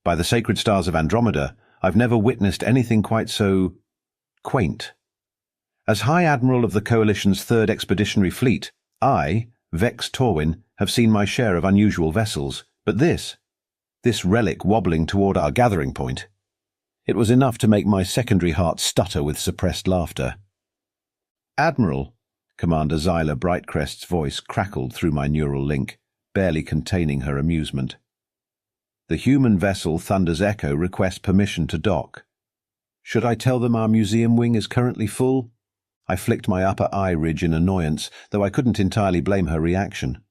By the sacred stars of Andromeda, I've never witnessed anything quite so quaint. As High Admiral of the Coalition's 3rd Expeditionary Fleet, I, Vex Torwin, have seen my share of unusual vessels, but this relic wobbling toward our gathering point, it was enough to make my secondary heart stutter with suppressed laughter. Admiral, Commander Zyla Brightcrest's voice crackled through my neural link, barely containing her amusement. The human vessel Thunder's Echo requests permission to dock. Should I tell them our museum wing is currently full? I flicked my upper eye ridge in annoyance, though I couldn't entirely blame her reaction.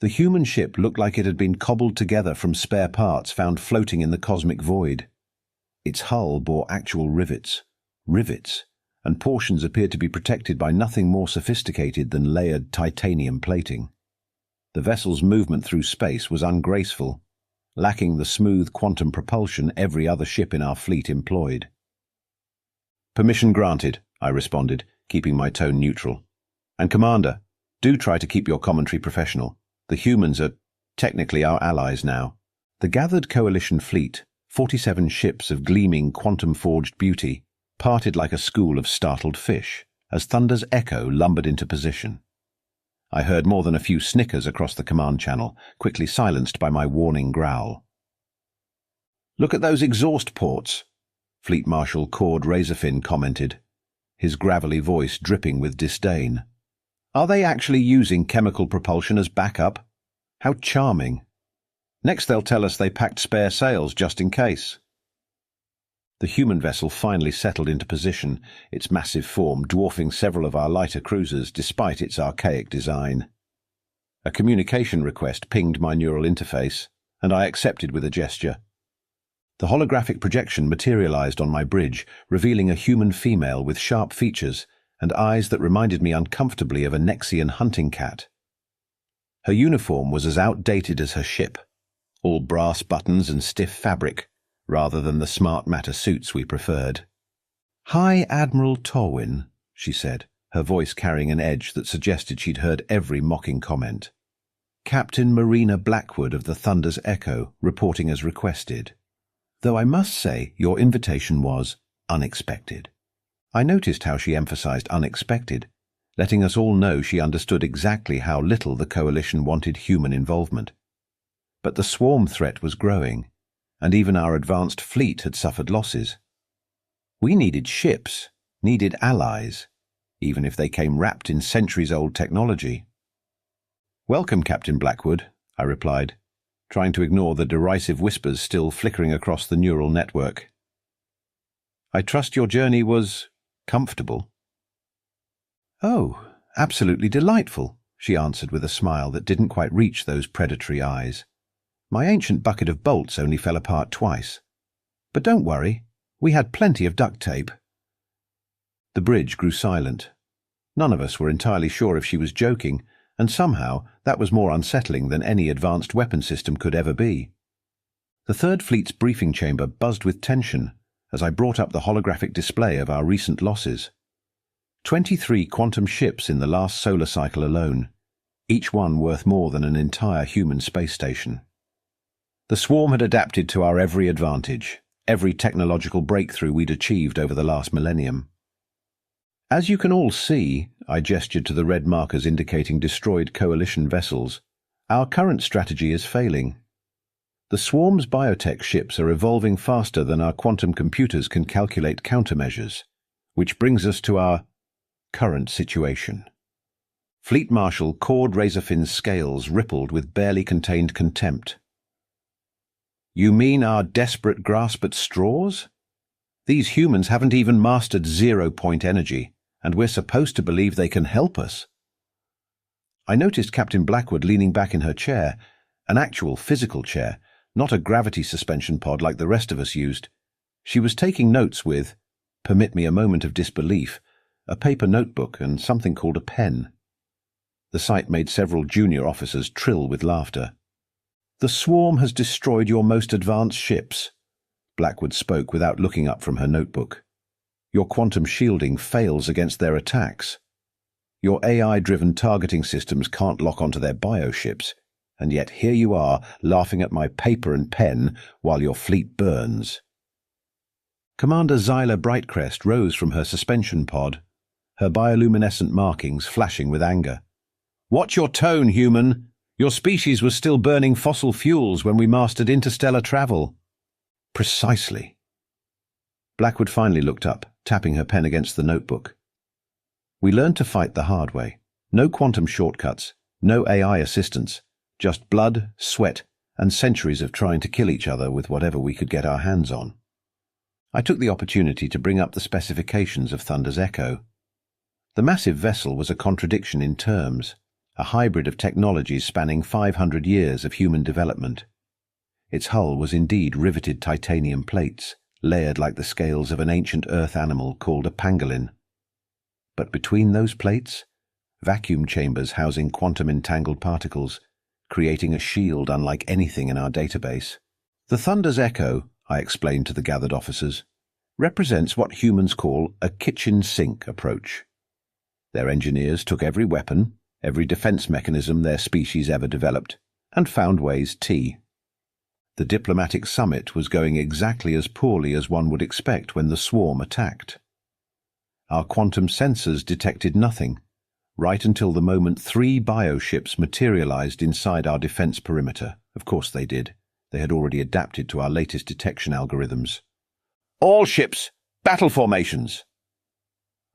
The human ship looked like it had been cobbled together from spare parts found floating in the cosmic void. Its hull bore actual rivets, and portions appeared to be protected by nothing more sophisticated than layered titanium plating. The vessel's movement through space was ungraceful, lacking the smooth quantum propulsion every other ship in our fleet employed. "Permission granted," I responded, keeping my tone neutral. "And Commander, do try to keep your commentary professional. The humans are technically our allies now." The gathered Coalition fleet, 47 ships of gleaming quantum-forged beauty, parted like a school of startled fish as Thunder's Echo lumbered into position. I heard more than a few snickers across the command channel, quickly silenced by my warning growl. "Look at those exhaust ports," Fleet Marshal Cord Razorfin commented, his gravelly voice dripping with disdain. "Are they actually using chemical propulsion as backup? How charming. Next they'll tell us they packed spare sails just in case." The human vessel finally settled into position, its massive form dwarfing several of our lighter cruisers despite its archaic design. A communication request pinged my neural interface, and I accepted with a gesture. The holographic projection materialized on my bridge, revealing a human female with sharp features and eyes that reminded me uncomfortably of a Nexian hunting cat. Her uniform was as outdated as her ship, all brass buttons and stiff fabric, rather than the smart matter suits we preferred. "High Admiral Torwin," she said, her voice carrying an edge that suggested she'd heard every mocking comment. "Captain Marina Blackwood of the Thunder's Echo, reporting as requested. Though I must say your invitation was unexpected." I noticed how she emphasized unexpected, letting us all know she understood exactly how little the Coalition wanted human involvement. But the swarm threat was growing, and even our advanced fleet had suffered losses. We needed ships, needed allies, even if they came wrapped in centuries-old technology. "Welcome, Captain Blackwood," I replied, trying to ignore the derisive whispers still flickering across the neural network. "I trust your journey was comfortable." "Oh, absolutely delightful," she answered with a smile that didn't quite reach those predatory eyes. "My ancient bucket of bolts only fell apart twice. But don't worry, we had plenty of duct tape." The bridge grew silent. None of us were entirely sure if she was joking, and somehow that was more unsettling than any advanced weapon system could ever be. The Third Fleet's briefing chamber buzzed with tension as I brought up the holographic display of our recent losses. 23 quantum ships in the last solar cycle alone, each one worth more than an entire human space station. The swarm had adapted to our every advantage, every technological breakthrough we'd achieved over the last millennium. "As you can all see," I gestured to the red markers indicating destroyed Coalition vessels, "our current strategy is failing. The swarm's biotech ships are evolving faster than our quantum computers can calculate countermeasures, which brings us to our current situation." Fleet Marshal Cord Razorfin's scales rippled with barely contained contempt. "You mean our desperate grasp at straws? These humans haven't even mastered zero-point energy, and we're supposed to believe they can help us." I noticed Captain Blackwood leaning back in her chair, an actual physical chair, not a gravity suspension pod like the rest of us used. She was taking notes with, permit me a moment of disbelief, a paper notebook and something called a pen. The sight made several junior officers trill with laughter. "The swarm has destroyed your most advanced ships," Blackwood spoke without looking up from her notebook. "Your quantum shielding fails against their attacks. Your AI-driven targeting systems can't lock onto their bioships. And yet here you are, laughing at my paper and pen while your fleet burns. Commander Zyla Brightcrest rose from her suspension pod, her bioluminescent markings flashing with anger. "Watch your tone, human! Your species was still burning fossil fuels when we mastered interstellar travel." "Precisely." Blackwood finally looked up, tapping her pen against the notebook. "We learned to fight the hard way. No quantum shortcuts, no AI assistance, just blood, sweat, and centuries of trying to kill each other with whatever we could get our hands on." I took the opportunity to bring up the specifications of Thunder's Echo. The massive vessel was a contradiction in terms, a hybrid of technologies spanning 500 years of human development. Its hull was indeed riveted titanium plates, layered like the scales of an ancient earth animal called a pangolin. But between those plates, vacuum chambers housing quantum-entangled particles, creating a shield unlike anything in our database. The Thunder's Echo, I explained to the gathered officers, represents what humans call a kitchen sink approach. Their engineers took every weapon, every defense mechanism their species ever developed, and found ways T. The diplomatic summit was going exactly as poorly as one would expect when the swarm attacked. Our quantum sensors detected nothing, right until the moment 3 bioships materialized inside our defense perimeter. Of course they did. They had already adapted to our latest detection algorithms. "All ships, battle formations!"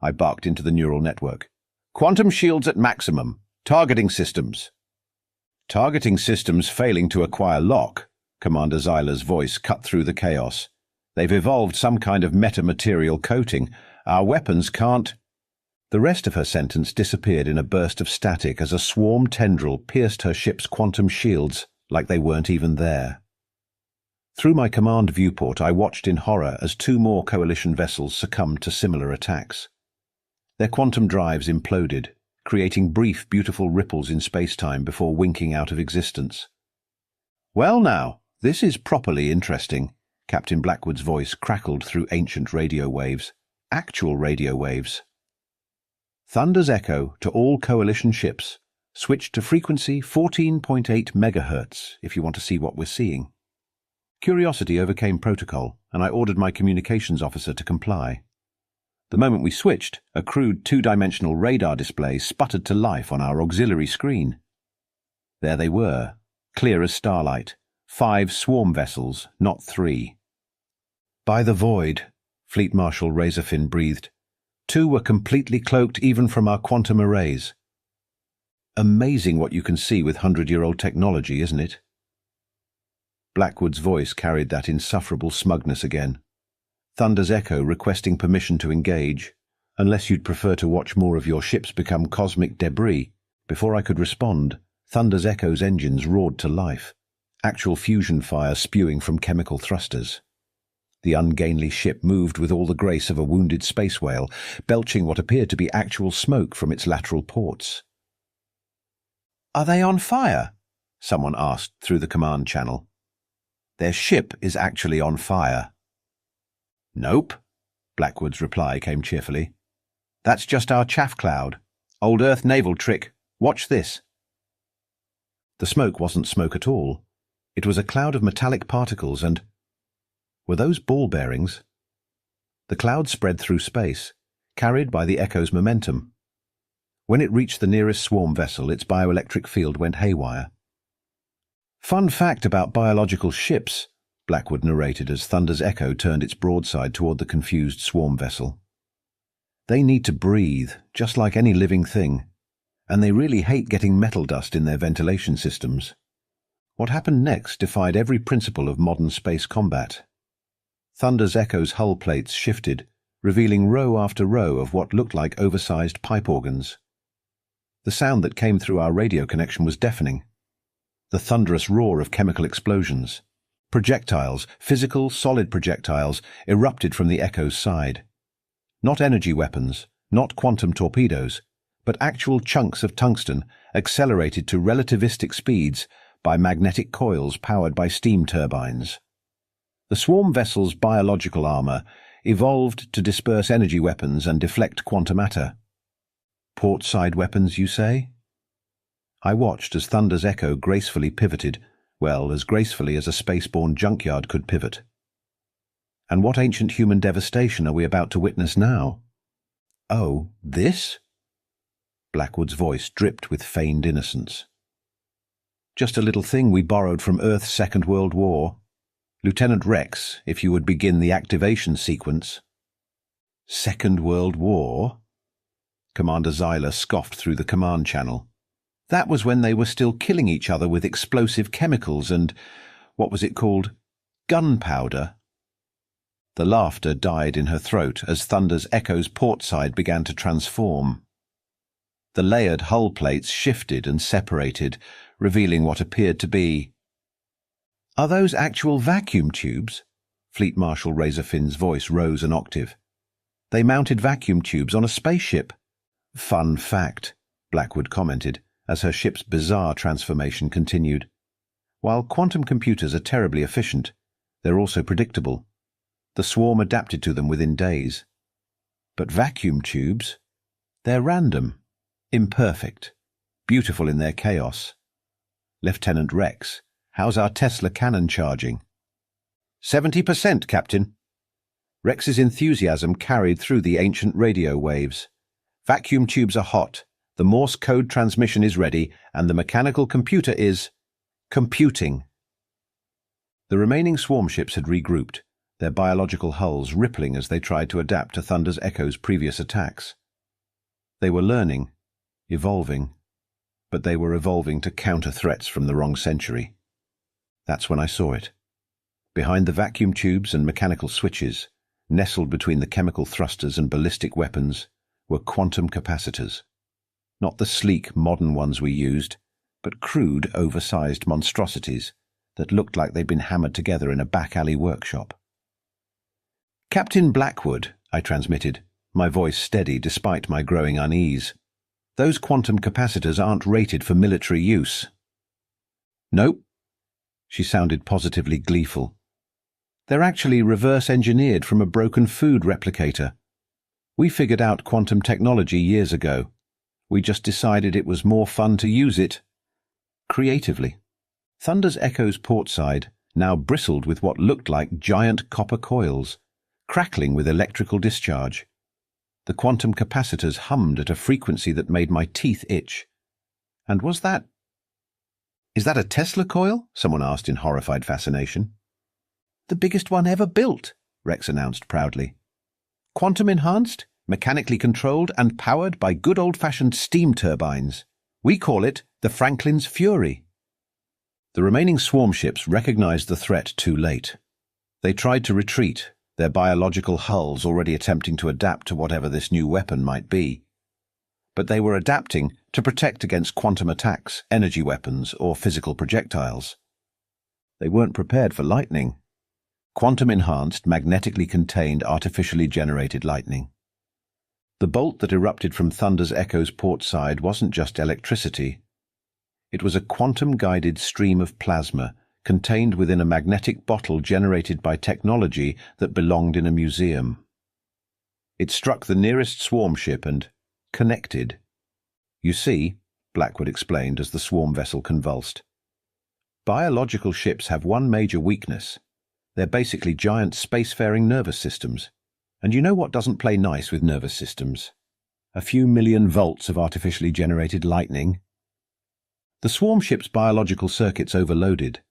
I barked into the neural network. "Quantum shields at maximum. Targeting systems." "Targeting systems failing to acquire lock," Commander Zyla's voice cut through the chaos. "They've evolved some kind of metamaterial coating. Our weapons can't—" The rest of her sentence disappeared in a burst of static as a swarm tendril pierced her ship's quantum shields like they weren't even there. Through my command viewport, I watched in horror as 2 more Coalition vessels succumbed to similar attacks. Their quantum drives imploded, creating brief, beautiful ripples in space-time before winking out of existence. "Well now, this is properly interesting," Captain Blackwood's voice crackled through ancient radio waves. Actual radio waves. "Thunder's Echo to all Coalition ships. Switch to frequency 14.8 megahertz if you want to see what we're seeing." Curiosity overcame protocol, and I ordered my communications officer to comply. The moment we switched, a crude 2-dimensional radar display sputtered to life on our auxiliary screen. There they were, clear as starlight, 5 swarm vessels, not 3. "By the void," Fleet Marshal Razorfin breathed. 2 were completely cloaked even from our quantum arrays. Amazing what you can see with 100-year-old technology, isn't it? Blackwood's voice carried that insufferable smugness again. Thunder's Echo requesting permission to engage, unless you'd prefer to watch more of your ships become cosmic debris. Before I could respond, Thunder's Echo's engines roared to life, actual fusion fire spewing from chemical thrusters. The ungainly ship moved with all the grace of a wounded space whale, belching what appeared to be actual smoke from its lateral ports. "Are they on fire?" someone asked through the command channel. "Their ship is actually on fire." "Nope," Blackwood's reply came cheerfully. "That's just our chaff cloud. Old Earth naval trick. Watch this." The smoke wasn't smoke at all. It was a cloud of metallic particles and— were those ball bearings? The cloud spread through space, carried by the Echo's momentum. When it reached the nearest swarm vessel, its bioelectric field went haywire. "Fun fact about biological ships," Blackwood narrated as Thunder's Echo turned its broadside toward the confused swarm vessel. "They need to breathe, just like any living thing, and they really hate getting metal dust in their ventilation systems." What happened next defied every principle of modern space combat. Thunder's Echo's hull plates shifted, revealing row after row of what looked like oversized pipe organs. The sound that came through our radio connection was deafening. The thunderous roar of chemical explosions. Projectiles, physical, solid projectiles, erupted from the Echo's side. Not energy weapons, not quantum torpedoes, but actual chunks of tungsten accelerated to relativistic speeds by magnetic coils powered by steam turbines. The swarm vessel's biological armor evolved to disperse energy weapons and deflect quantum matter. Port-side weapons, you say? I watched as Thunder's Echo gracefully pivoted, well, as gracefully as a spaceborne junkyard could pivot. And what ancient human devastation are we about to witness now? Oh, this? Blackwood's voice dripped with feigned innocence. Just a little thing we borrowed from Earth's Second World War. Lieutenant Rex, if you would begin the activation sequence. Second World War? Commander Zyler scoffed through the command channel. That was when they were still killing each other with explosive chemicals and, what was it called? Gunpowder. The laughter died in her throat as Thunder's Echo's port side began to transform. The layered hull plates shifted and separated, revealing what appeared to be... Are those actual vacuum tubes? Fleet Marshal Razorfin's voice rose an octave. They mounted vacuum tubes on a spaceship. Fun fact, Blackwood commented, as her ship's bizarre transformation continued. While quantum computers are terribly efficient, they're also predictable. The swarm adapted to them within days. But vacuum tubes? They're random, imperfect, beautiful in their chaos. Lieutenant Rex, how's our Tesla cannon charging? 70%, Captain. Rex's enthusiasm carried through the ancient radio waves. Vacuum tubes are hot, the Morse code transmission is ready, and the mechanical computer is... computing. The remaining swarm ships had regrouped, their biological hulls rippling as they tried to adapt to Thunder's Echo's previous attacks. They were learning, evolving, but they were evolving to counter threats from the wrong century. That's when I saw it. Behind the vacuum tubes and mechanical switches, nestled between the chemical thrusters and ballistic weapons, were quantum capacitors. Not the sleek, modern ones we used, but crude, oversized monstrosities that looked like they'd been hammered together in a back-alley workshop. Captain Blackwood, I transmitted, my voice steady despite my growing unease. Those quantum capacitors aren't rated for military use. Nope. She sounded positively gleeful. They're actually reverse-engineered from a broken food replicator. We figured out quantum technology years ago. We just decided it was more fun to use it creatively. Thunder's Echo's port side now bristled with what looked like giant copper coils, crackling with electrical discharge. The quantum capacitors hummed at a frequency that made my teeth itch. And was that... Is that a Tesla coil? Someone asked in horrified fascination. The biggest one ever built, Rex announced proudly. Quantum-enhanced, mechanically controlled and powered by good old-fashioned steam turbines. We call it the Franklin's Fury. The remaining swarm ships recognized the threat too late. They tried to retreat, their biological hulls already attempting to adapt to whatever this new weapon might be. But they were adapting to protect against quantum attacks, energy weapons, or physical projectiles. They weren't prepared for lightning. Quantum-enhanced, magnetically contained, artificially generated lightning. The bolt that erupted from Thunder's Echo's port side wasn't just electricity. It was a quantum-guided stream of plasma contained within a magnetic bottle generated by technology that belonged in a museum. It struck the nearest swarm ship and connected. You see, Blackwood explained as the swarm vessel convulsed. Biological ships have one major weakness. They're basically giant spacefaring nervous systems. And you know what doesn't play nice with nervous systems? A few million volts of artificially generated lightning. The swarm ship's biological circuits overloaded.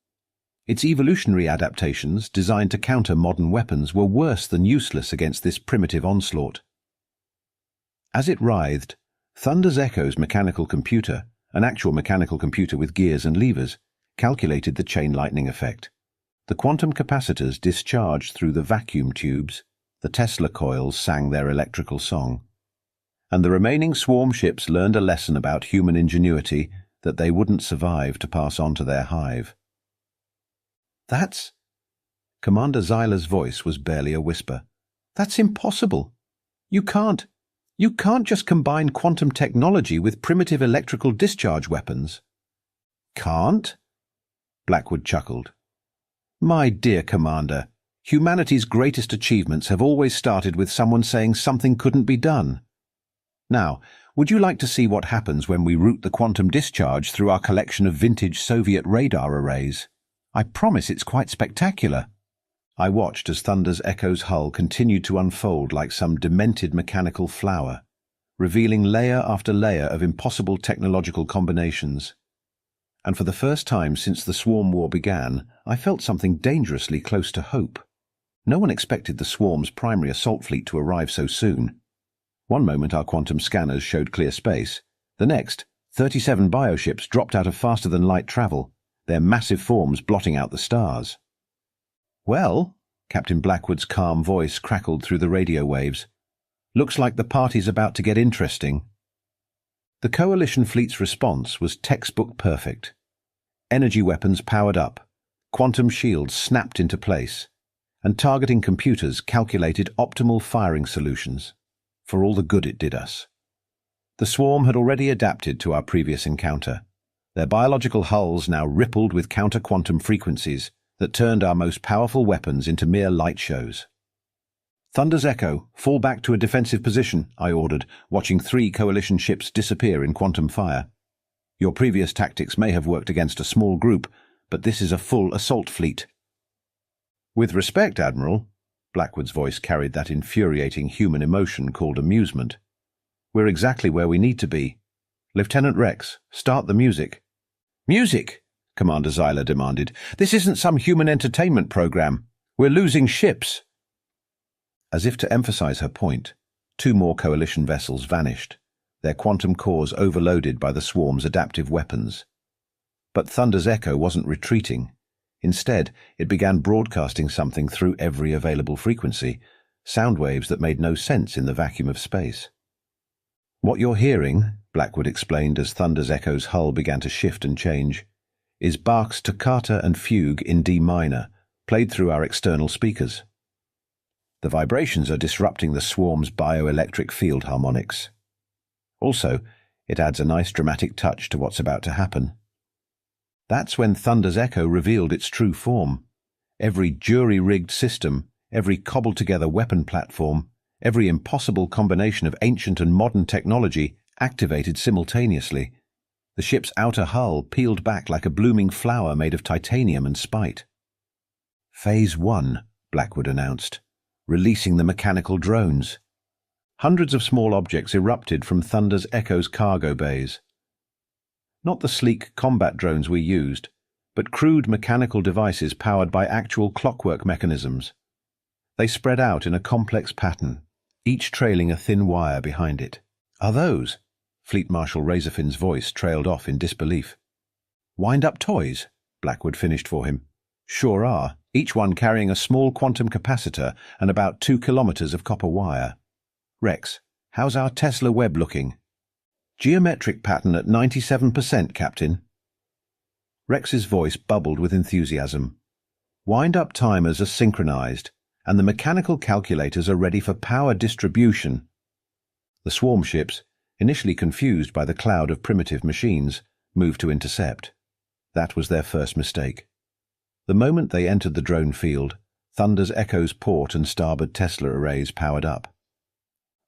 Its evolutionary adaptations, designed to counter modern weapons, were worse than useless against this primitive onslaught. As it writhed, Thunder's Echo's mechanical computer, an actual mechanical computer with gears and levers, calculated the chain lightning effect. The quantum capacitors discharged through the vacuum tubes, the Tesla coils sang their electrical song. And the remaining swarm ships learned a lesson about human ingenuity that they wouldn't survive to pass on to their hive. That's... Commander Zyler's voice was barely a whisper. That's impossible. You can't just combine quantum technology with primitive electrical discharge weapons. Can't? Blackwood chuckled. My dear Commander, humanity's greatest achievements have always started with someone saying something couldn't be done. Now, would you like to see what happens when we route the quantum discharge through our collection of vintage Soviet radar arrays? I promise it's quite spectacular. I watched as Thunder's Echo's hull continued to unfold like some demented mechanical flower, revealing layer after layer of impossible technological combinations. And for the first time since the Swarm War began, I felt something dangerously close to hope. No one expected the Swarm's primary assault fleet to arrive so soon. One moment our quantum scanners showed clear space. The next, 37 bioships dropped out of faster-than-light travel, their massive forms blotting out the stars. "Well," Captain Blackwood's calm voice crackled through the radio waves, "looks like the party's about to get interesting." The Coalition fleet's response was textbook perfect. Energy weapons powered up, quantum shields snapped into place, and targeting computers calculated optimal firing solutions, for all the good it did us. The Swarm had already adapted to our previous encounter. Their biological hulls now rippled with counter-quantum frequencies that turned our most powerful weapons into mere light shows. "Thunder's Echo, fall back to a defensive position," I ordered, watching 3 Coalition ships disappear in quantum fire. "Your previous tactics may have worked against a small group, but this is a full assault fleet." "With respect, Admiral," Blackwood's voice carried that infuriating human emotion called amusement, "we're exactly where we need to be. Lieutenant Rex, start the music." "Music?" Commander Zyler demanded. "This isn't some human entertainment program. We're losing ships." As if to emphasize her point, 2 more Coalition vessels vanished, their quantum cores overloaded by the Swarm's adaptive weapons. But Thunder's Echo wasn't retreating. Instead, it began broadcasting something through every available frequency, sound waves that made no sense in the vacuum of space. "What you're hearing," Blackwood explained as Thunder's Echo's hull began to shift and change, "is Bach's Toccata and Fugue in D minor, played through our external speakers. The vibrations are disrupting the Swarm's bioelectric field harmonics. Also, it adds a nice dramatic touch to what's about to happen." That's when Thunder's Echo revealed its true form. Every jury-rigged system, every cobbled-together weapon platform, every impossible combination of ancient and modern technology activated simultaneously. The ship's outer hull peeled back like a blooming flower made of titanium and spite. "Phase 1, Blackwood announced, releasing the mechanical drones. Hundreds of small objects erupted from Thunder's Echo's cargo bays. Not the sleek combat drones we used, but crude mechanical devices powered by actual clockwork mechanisms. They spread out in a complex pattern, each trailing a thin wire behind it. "Are those?" Fleet Marshal Razorfin's voice trailed off in disbelief. "Wind-up toys?" Blackwood finished for him. "Sure are, each one carrying a small quantum capacitor and about 2 kilometers of copper wire. Rex, how's our Tesla web looking?" "Geometric pattern at 97%, Captain." Rex's voice bubbled with enthusiasm. "Wind-up timers are synchronized, and the mechanical calculators are ready for power distribution." The Swarm ships, initially confused by the cloud of primitive machines, moved to intercept. That was their first mistake. The moment they entered the drone field, Thunder's Echo's port and starboard Tesla arrays powered up.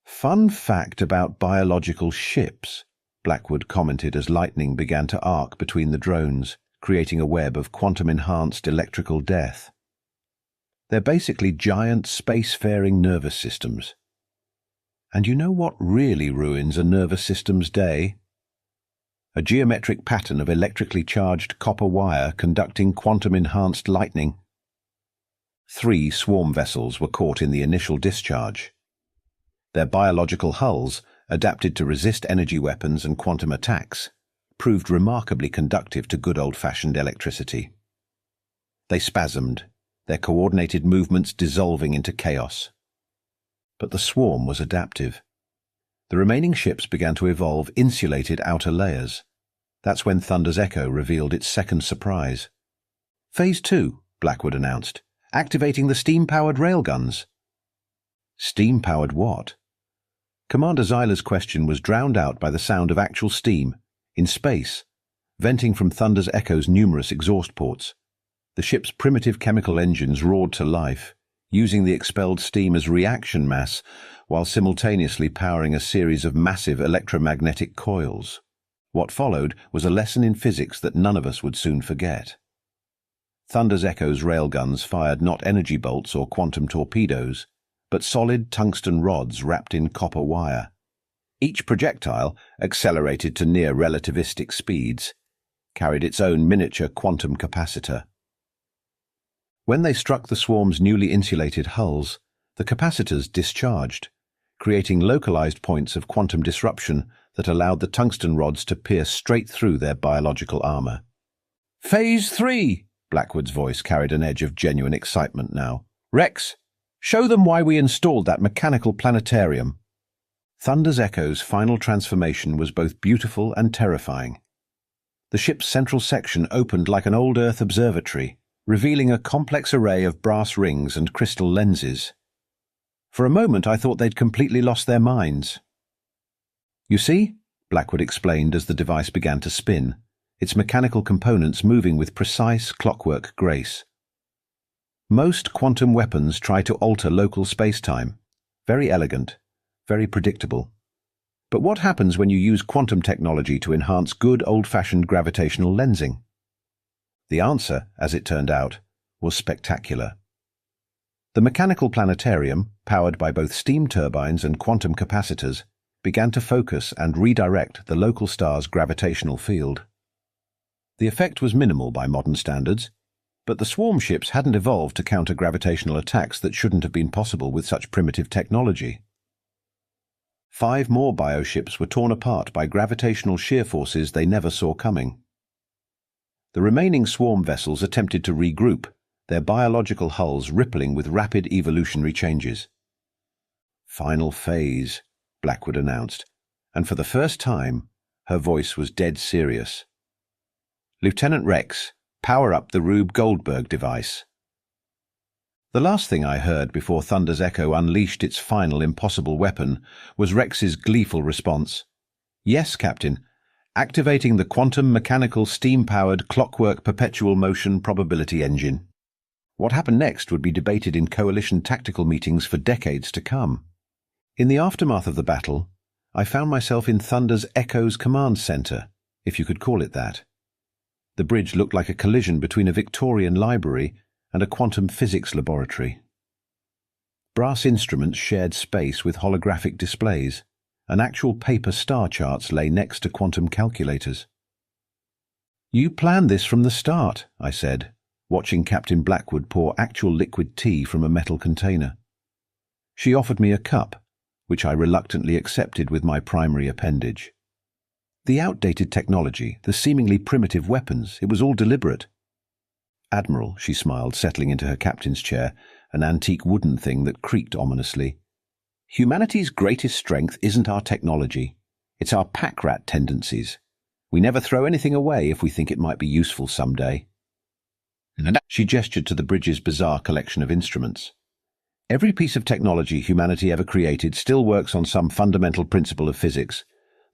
"Fun fact about biological ships," Blackwood commented as lightning began to arc between the drones, creating a web of quantum-enhanced electrical death. "They're basically giant space-faring nervous systems. And you know what really ruins a nervous system's day? A geometric pattern of electrically charged copper wire conducting quantum-enhanced lightning." 3 Swarm vessels were caught in the initial discharge. Their biological hulls, adapted to resist energy weapons and quantum attacks, proved remarkably conductive to good old-fashioned electricity. They spasmed, their coordinated movements dissolving into chaos. But the Swarm was adaptive. The remaining ships began to evolve insulated outer layers. That's when Thunder's Echo revealed its second surprise. "Phase 2, Blackwood announced, activating the steam-powered railguns." "Steam-powered what?" Commander Zyler's question was drowned out by the sound of actual steam, in space, venting from Thunder's Echo's numerous exhaust ports. The ship's primitive chemical engines roared to life, using the expelled steam as reaction mass while simultaneously powering a series of massive electromagnetic coils. What followed was a lesson in physics that none of us would soon forget. Thunder's Echo's railguns fired not energy bolts or quantum torpedoes, but solid tungsten rods wrapped in copper wire. Each projectile, accelerated to near relativistic speeds, carried its own miniature quantum capacitor. When they struck the swarm's newly insulated hulls, the capacitors discharged, creating localized points of quantum disruption that allowed the tungsten rods to pierce straight through their biological armor. "Phase 3! Blackwood's voice carried an edge of genuine excitement now. "Rex, show them why we installed that mechanical planetarium." Thunder's Echo's final transformation was both beautiful and terrifying. The ship's central section opened like an old Earth observatory, revealing a complex array of brass rings and crystal lenses. For a moment I thought they'd completely lost their minds. "You see?" Blackwood explained as the device began to spin, its mechanical components moving with precise clockwork grace. Most quantum weapons try to alter local space-time. Very elegant, very predictable. But what happens when you use quantum technology to enhance good old-fashioned gravitational lensing? The answer, as it turned out, was spectacular. The mechanical planetarium, powered by both steam turbines and quantum capacitors, began to focus and redirect the local star's gravitational field. The effect was minimal by modern standards, but the swarm ships hadn't evolved to counter gravitational attacks that shouldn't have been possible with such primitive technology. 5 more bioships were torn apart by gravitational shear forces they never saw coming. The remaining swarm vessels attempted to regroup, their biological hulls rippling with rapid evolutionary changes. "Final phase," Blackwood announced, and for the first time, her voice was dead serious. "Lieutenant Rex, power up the Rube Goldberg device." The last thing I heard before Thunder's Echo unleashed its final impossible weapon was Rex's gleeful response. "Yes, Captain. Activating the quantum mechanical steam-powered clockwork perpetual motion probability engine." What happened next would be debated in coalition tactical meetings for decades to come. In the aftermath of the battle, I found myself in Thunder's Echo's command center, if you could call it that. The bridge looked like a collision between a Victorian library and a quantum physics laboratory. Brass instruments shared space with holographic displays, and actual paper star charts lay next to quantum calculators. "You planned this from the start," I said, watching Captain Blackwood pour actual liquid tea from a metal container. She offered me a cup, which I reluctantly accepted with my primary appendage. The outdated technology, the seemingly primitive weapons, it was all deliberate. "Admiral," she smiled, settling into her captain's chair, an antique wooden thing that creaked ominously. "Humanity's greatest strength isn't our technology. It's our pack-rat tendencies. We never throw anything away if we think it might be useful someday." She gestured to the bridge's bizarre collection of instruments. "Every piece of technology humanity ever created still works on some fundamental principle of physics.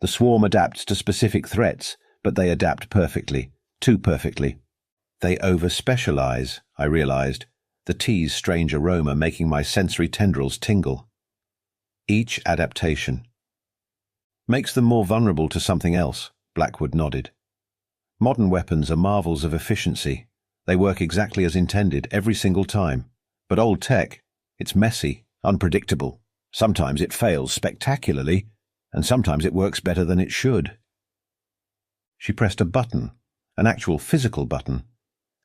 The swarm adapts to specific threats, but they adapt perfectly, too perfectly. They over-specialize," I realized, the tea's strange aroma making my sensory tendrils tingle. "Each adaptation makes them more vulnerable to something else," Blackwood nodded. "Modern weapons are marvels of efficiency. They work exactly as intended every single time. But old tech, it's messy, unpredictable. Sometimes it fails spectacularly, and sometimes it works better than it should." She pressed a button, an actual physical button,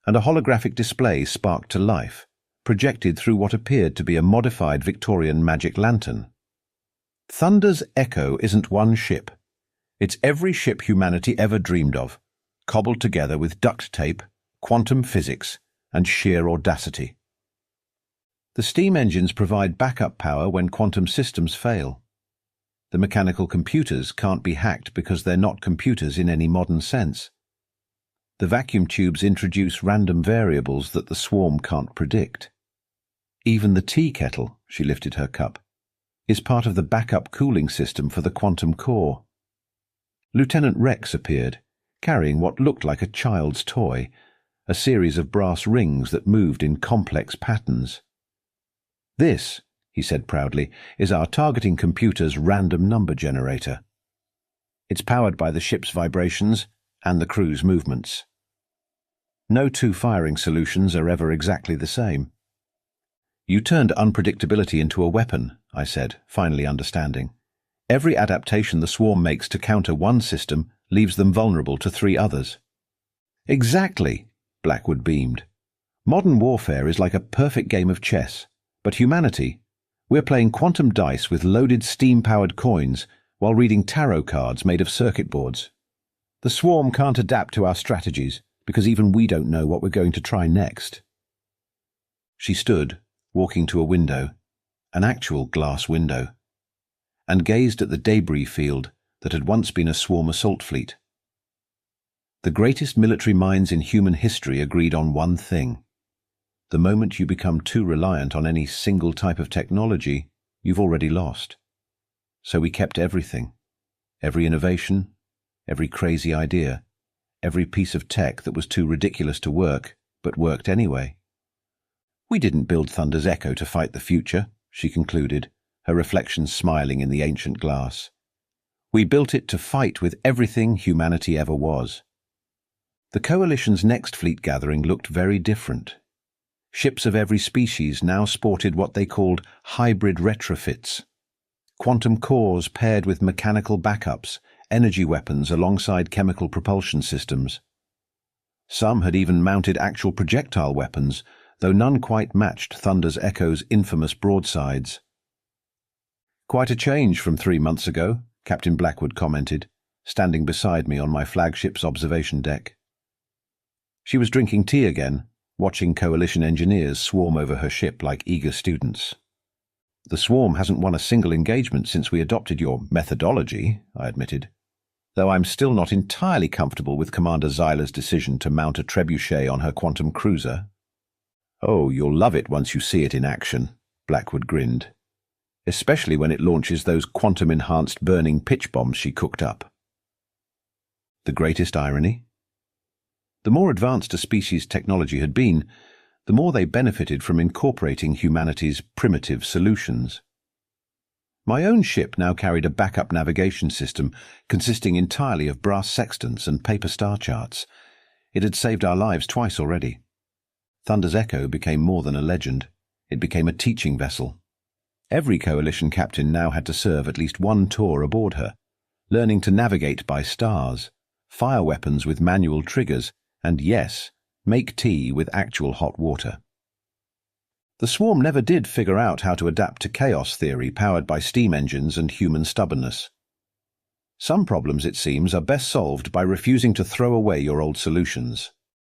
and a holographic display sparked to life, projected through what appeared to be a modified Victorian magic lantern. "Thunder's Echo isn't one ship. It's every ship humanity ever dreamed of, cobbled together with duct tape, quantum physics, and sheer audacity. The steam engines provide backup power when quantum systems fail. The mechanical computers can't be hacked because they're not computers in any modern sense. The vacuum tubes introduce random variables that the swarm can't predict. Even the tea kettle," she lifted her cup, "is part of the backup cooling system for the quantum core." Lieutenant Rex appeared, carrying what looked like a child's toy, a series of brass rings that moved in complex patterns. This, he said proudly, is our targeting computer's random number generator. It's powered by the ship's vibrations and the crew's movements. No two firing solutions are ever exactly the same. You turned unpredictability into a weapon, I said, finally understanding. Every adaptation the swarm makes to counter one system leaves them vulnerable to 3 others. Exactly, Blackwood beamed. Modern warfare is like a perfect game of chess, but humanity, we're playing quantum dice with loaded steam-powered coins while reading tarot cards made of circuit boards. The swarm can't adapt to our strategies because even we don't know what we're going to try next. She stood, walking to a window, an actual glass window, and gazed at the debris field that had once been a swarm assault fleet. The greatest military minds in human history agreed on one thing. The moment you become too reliant on any single type of technology, you've already lost. So we kept everything, every innovation, every crazy idea, every piece of tech that was too ridiculous to work, but worked anyway. We didn't build Thunder's Echo to fight the future, she concluded, her reflection smiling in the ancient glass. We built it to fight with everything humanity ever was. The Coalition's next fleet gathering looked very different. Ships of every species now sported what they called hybrid retrofits. Quantum cores paired with mechanical backups, energy weapons alongside chemical propulsion systems. Some had even mounted actual projectile weapons, though none quite matched Thunder's Echo's infamous broadsides. "Quite a change from 3 months ago," Captain Blackwood commented, standing beside me on my flagship's observation deck. She was drinking tea again, watching Coalition engineers swarm over her ship like eager students. "The swarm hasn't won a single engagement since we adopted your methodology," I admitted, though I'm still not entirely comfortable with Commander Zyler's decision to mount a trebuchet on her quantum cruiser. "Oh, you'll love it once you see it in action," Blackwood grinned, "especially when it launches those quantum-enhanced burning pitch bombs she cooked up." The greatest irony? The more advanced a species' technology had been, the more they benefited from incorporating humanity's primitive solutions. My own ship now carried a backup navigation system consisting entirely of brass sextants and paper star charts. It had saved our lives twice already. Thunder's Echo became more than a legend. It became a teaching vessel. Every Coalition captain now had to serve at least one tour aboard her, learning to navigate by stars, fire weapons with manual triggers, and yes, make tea with actual hot water. The swarm never did figure out how to adapt to chaos theory powered by steam engines and human stubbornness. Some problems, it seems, are best solved by refusing to throw away your old solutions.